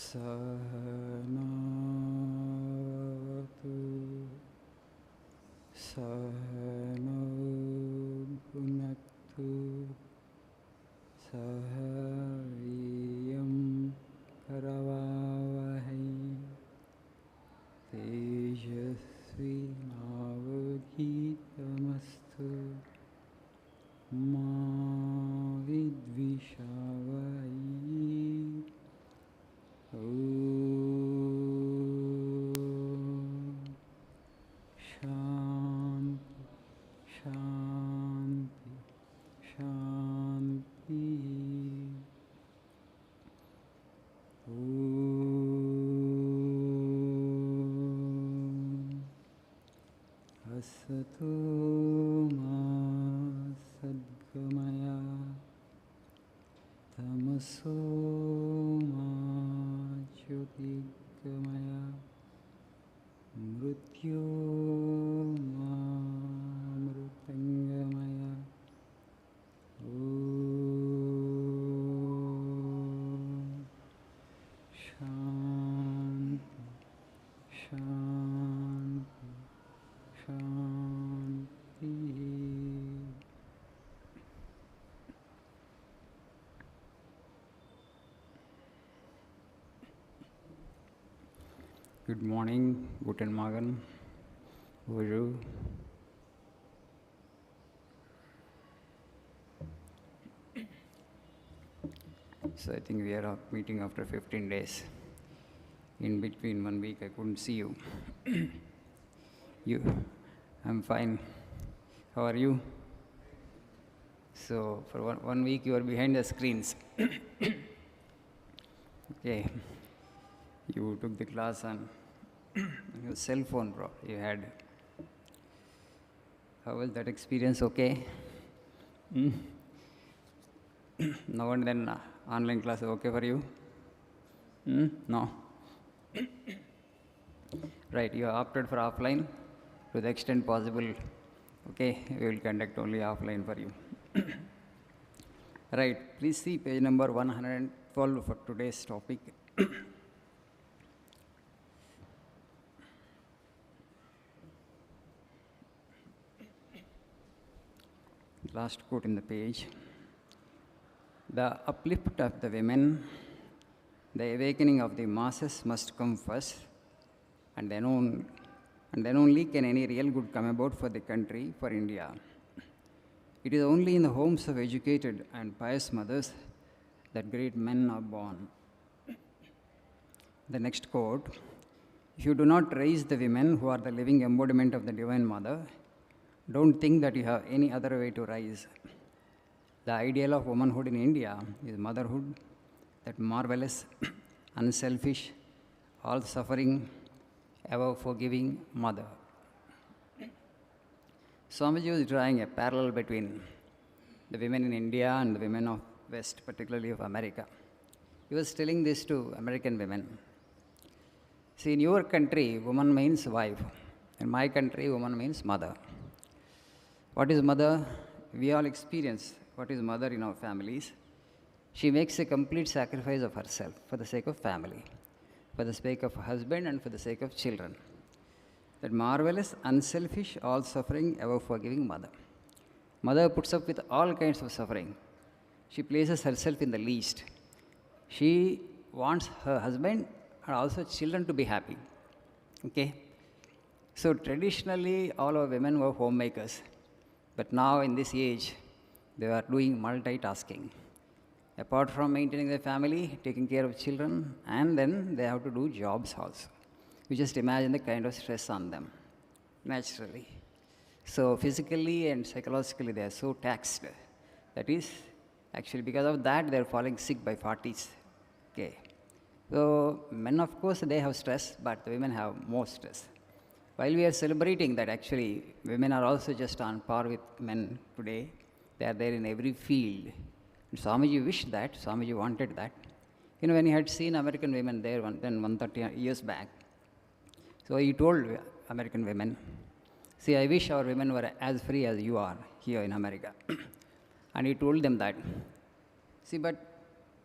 Sahanavatu Sahano Bhunaktu Sahaviyam Karavavahai Tejasvi Navadhitamastu Ma Vidvishavai Om Shanti Shanti Shanti Om Asato Ma Sadgamaya Tamaso Ma Jyotirgamaya Mrityo Ma Mritangamaya Om Shanti Shanti Shanti. Good morning, guten Morgen, bonjour. So I think we are meeting after 15 days. In between 1 week, I couldn't see you. I'm fine. How are you? So for one week, you are behind the screens. Okay. You took the class on your cell phone, you had. How was that experience? Okay? Now and then online class okay for you? No? Right, you opted for offline to the extent possible. Okay, we will conduct only offline for you. Right, please see page number 112 for today's topic. Last quote in the page. The uplift of the women, the awakening of the masses must come first, and then only can any real good come about for the country, for India. It is only in the homes of educated and pious mothers that great men are born. The next quote. If you do not raise the women who are the living embodiment of the Divine Mother, don't think that you have any other way to rise. The ideal of womanhood in India is motherhood, that marvelous, unselfish, all-suffering, ever-forgiving mother. Swamiji was drawing a parallel between the women in India and the women of West, particularly of America. He was telling this to American women. See, in your country, woman means wife. In my country, woman means mother. What is mother? We all experience what is mother in our families. She makes a complete sacrifice of herself for the sake of family, for the sake of husband and for the sake of children. That marvelous, unselfish, all-suffering, ever-forgiving mother. Mother puts up with all kinds of suffering. She places herself in the least. She wants her husband and also children to be happy. Okay? So traditionally, all our women were homemakers. But now in this age, they are doing multitasking. Apart from maintaining the family, taking care of children, and then they have to do jobs also. You just imagine the kind of stress on them, naturally. So physically and psychologically, they are so taxed. That is, actually because of that, they are falling sick by 40s. Okay. So men, of course, they have stress, but the women have more stress. While we are celebrating that actually women are also just on par with men today, they are there in every field. And Swamiji wished that, Swamiji wanted that. When he had seen American women there 130 years back, so he told American women, see, I wish our women were as free as you are here in America. And he told them that, see, but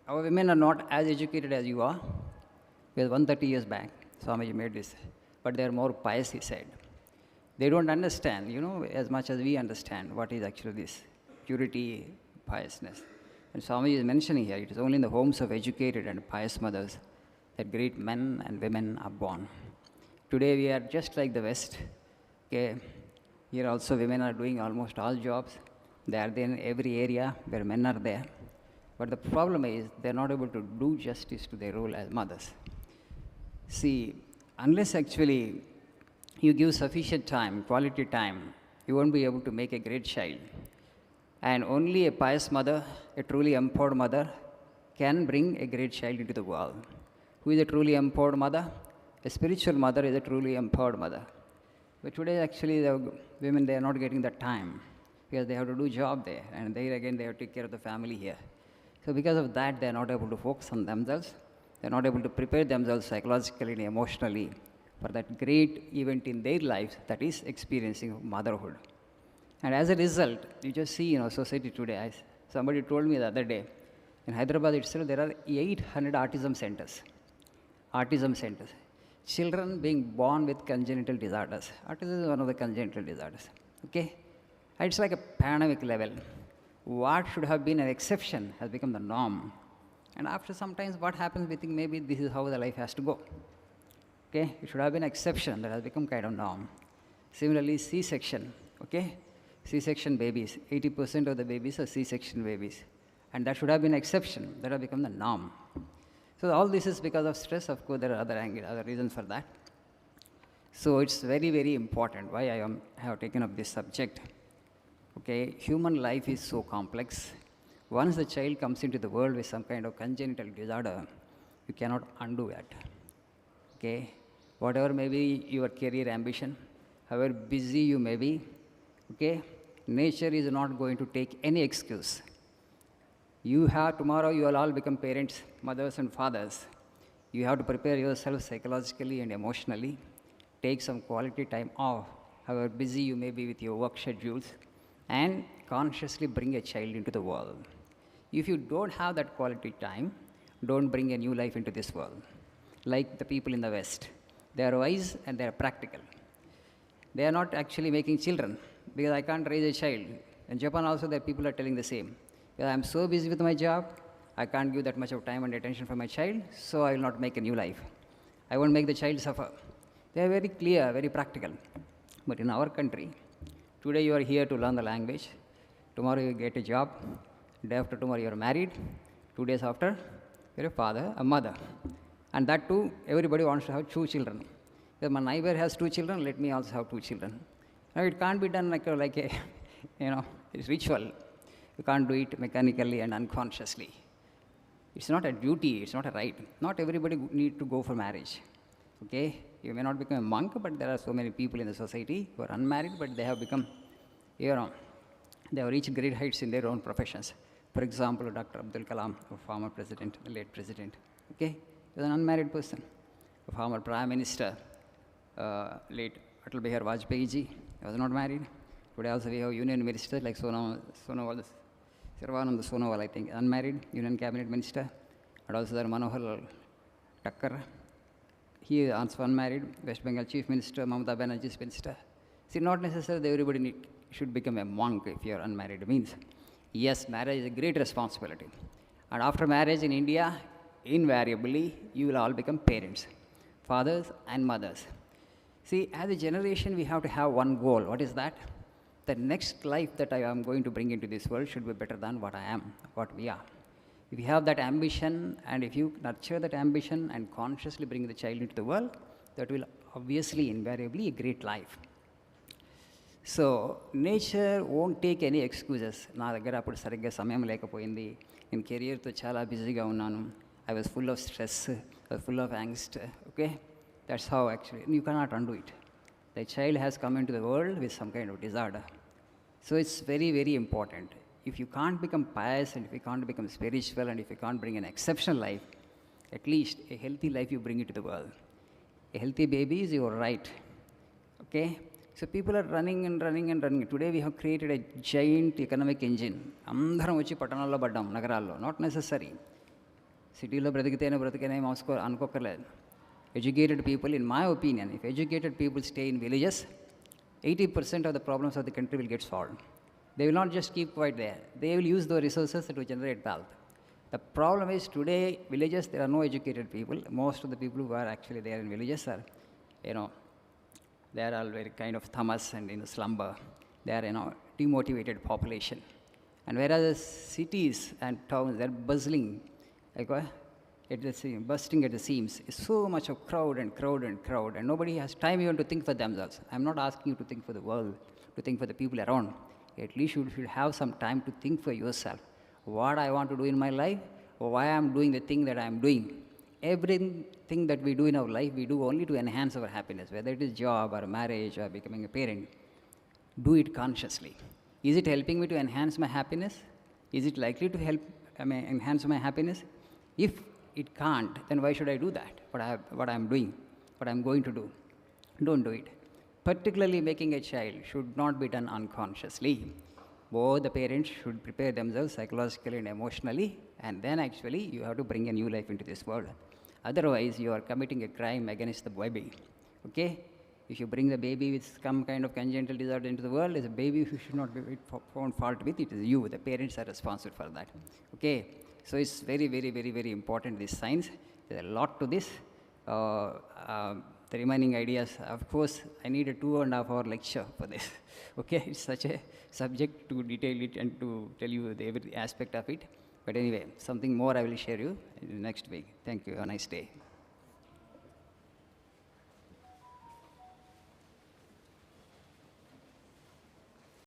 our women are not as educated as you are. Because 130 years back, Swamiji made this, but they are more pious, he said. They don't understand, as much as we understand what is actually this purity, piousness. And Swamiji is mentioning here, it is only in the homes of educated and pious mothers that great men and women are born. Today we are just like the West. Okay, here also women are doing almost all jobs. They are there in every area where men are there. But the problem is they are not able to do justice to their role as mothers. See, unless actually you give sufficient time, quality time, you won't be able to make a great child. And only a pious mother, a truly empowered mother, can bring a great child into the world. Who is a truly empowered mother? A spiritual mother is a truly empowered mother. But today, actually, the women, they are not getting the time because they have to do job there, and there again, they have to take care of the family here. So because of that, they are not able to focus on themselves. They are not able to prepare themselves psychologically and emotionally for that great event in their lives, that is experiencing motherhood. And as a result, you just see, society today. Somebody told me the other day, in Hyderabad itself, there are 800 autism centers. Autism centers. Children being born with congenital disorders. Autism is one of the congenital disorders. Okay? And it's like a pandemic level. What should have been an exception has become the norm. And after some times, what happens, we think maybe this is how the life has to go. Okay? It should have been an exception that has become kind of norm. Similarly, C-section. Okay? C-section babies. 80% of the babies are C-section babies. And that should have been an exception. That has become the norm. So all this is because of stress. Of course, there are other reasons for that. So it's very, very important why I have taken up this subject. Okay, human life is so complex. Once the child comes into the world with some kind of congenital disorder, you cannot undo that. Okay, whatever may be your career ambition, however busy you may be, okay, nature is not going to take any excuse. Tomorrow you will all become parents, mothers and fathers. You have to prepare yourself psychologically and emotionally. Take some quality time off, however busy you may be with your work schedules, and consciously bring a child into the world. If you don't have that quality time, don't bring a new life into this world. Like the people in the West. They are wise and they are practical. They are not actually making children, because I can't raise a child. In Japan also, the people are telling the same. Because I'm so busy with my job, I can't give that much of time and attention for my child, so I will not make a new life. I won't make the child suffer. They are very clear, very practical. But in our country, today you are here to learn the language. Tomorrow you get a job. Day after tomorrow you are married. 2 days after, you're a father, a mother. And that too, everybody wants to have 2 children. If my neighbor has 2 children, let me also have 2 children. Now it can't be done like a it's ritual. You can't do it mechanically and unconsciously. It's not a duty, it's not a right. Not everybody need to go for marriage. Okay? You may not become a monk, but there are so many people in the society who are unmarried, but they have become, they have reached great heights in their own professions. For example, Dr. Abdul Kalam, a former president, the late president. Okay? He was an unmarried person. A former prime minister, late Atal Bihar Vajpayee ji, he was not married. Today also we have union ministers like Sonowal, Sarvanand Sonowal, I think, unmarried, union cabinet minister. And also there Manohar Thakkar. He is also unmarried, West Bengal chief minister, Mamata Banerjee's minister. See, not necessarily everybody should become a monk if you are unmarried. It means, yes, marriage is a great responsibility. And after marriage in India, invariably, you will all become parents, fathers and mothers. See, as a generation, we have to have one goal. What is that? The next life that I am going to bring into this world should be better than what I am, what we are. If you have that ambition, and if you nurture that ambition and consciously bring the child into the world, that will obviously, invariably, a great life. So, nature won't take any excuses. నా దగ్గర అప్పుడు సరిగ్గా సమయం లేకపోయింది, నేను కెరియర్తో చాలా బిజీగా ఉన్నాను, I was full of stress, I was full of angst, okay? That's how actually, you cannot undo it. The child has come into the world with some kind of disorder. So it's very, very important. If you can't become pious, and if you can't become spiritual, and if you can't bring an exceptional life, at least a healthy life you bring into the world. A healthy baby is your right. Okay? So people are running and running and running. Today we have created a giant economic engine. అందరం వచ్చి పట్టణాల్లో పడ్డాం, నగరాల్లో. Not necessary. సిటీలో బ్రతికితేనే అనుకోకర్లేదు. Educated people, in my opinion, if educated people stay in villages, 80% of the problems of the country will get solved. They will not just keep quiet there. They will use the resources to generate wealth. The problem is today, villages, there are no educated people. Most of the people who are actually there in villages are, you know, they are all very kind of thumbers and in slumber. They are, demotivated population. And whereas cities and towns, they're bustling, like bursting at the seams. It's so much of crowd and crowd and crowd, and nobody has time even to think for themselves. I'm not asking you to think for the world, to think for the people around. At least you should have some time to think for yourself. What I want to do in my life, or why I'm doing the thing that I'm doing. Everything that we do in our life, we do only to enhance our happiness, whether it is job or marriage or becoming a parent. Do it consciously. Is it helping me to enhance my happiness? Is it likely to help enhance my happiness? If it can't, then why should I do that? What I'm doing, what I'm going to do. Don't do it. Particularly making a child should not be done unconsciously. Both the parents should prepare themselves psychologically and emotionally, and then actually you have to bring a new life into this world. Otherwise, you are committing a crime against the baby. Okay? If you bring the baby with some kind of congenital disorder into the world, it's a baby who should not be found fault with. It is you. The parents are responsible for that. Okay? So it's very, very, very, very important, this science. There's a lot to this. The remaining ideas, of course, I need a 2.5-hour lecture for this. Okay? It's such a subject to detail it and to tell you every aspect of it. But anyway, something more I will share you next week. Thank you. Have a nice day.